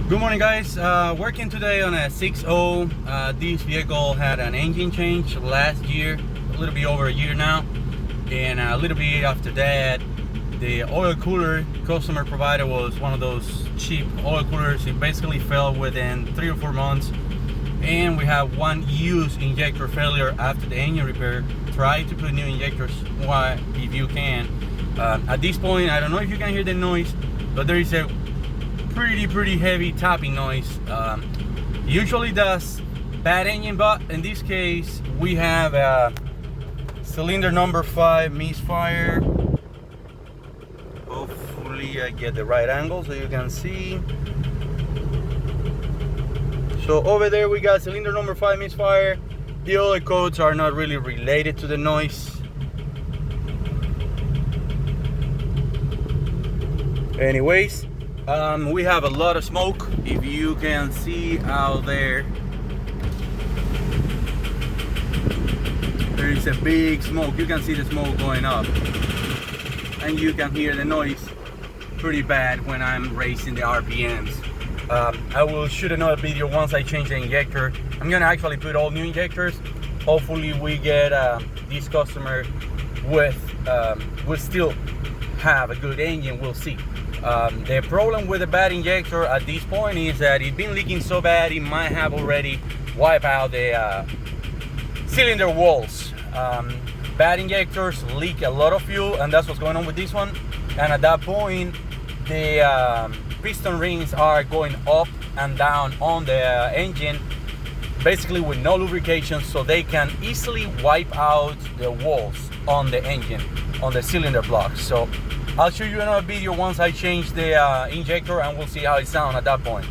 Good morning, guys. Working today on a 6.0. This vehicle had an engine change last year, a little bit over a year now, and a little bit after that the oil cooler customer provider was one of those cheap oil coolers. It basically fell within 3 or 4 months, and we have one used injector failure after the engine repair. Try to put new injectors if you can. At this point, I don't know if you can hear the noise, but there is a pretty heavy tapping noise. Usually that's bad engine, but in this case we have a cylinder number 5 misfire. Hopefully I get the right angle so you can see. So over there we got cylinder number 5 misfire. The other codes are not really related to the noise. Anyways, we have a lot of smoke. If you can see out there, there is a big smoke. You can see the smoke going up, and you can hear the noise pretty bad when I'm raising the RPMs. I will shoot another video once I change the injector. I'm gonna actually put all new injectors. Hopefully we get this customer with will still have a good engine. We'll see. The problem with the bad injector at this point is that it's been leaking so bad it might have already wiped out the cylinder walls. Bad injectors leak a lot of fuel, and that's what's going on with this one. And at that point the piston rings are going up and down on the engine, basically with no lubrication, so they can easily wipe out the walls on the engine, on the cylinder blocks. So I'll show you another video once I change the injector, and we'll see how it sounds at that point.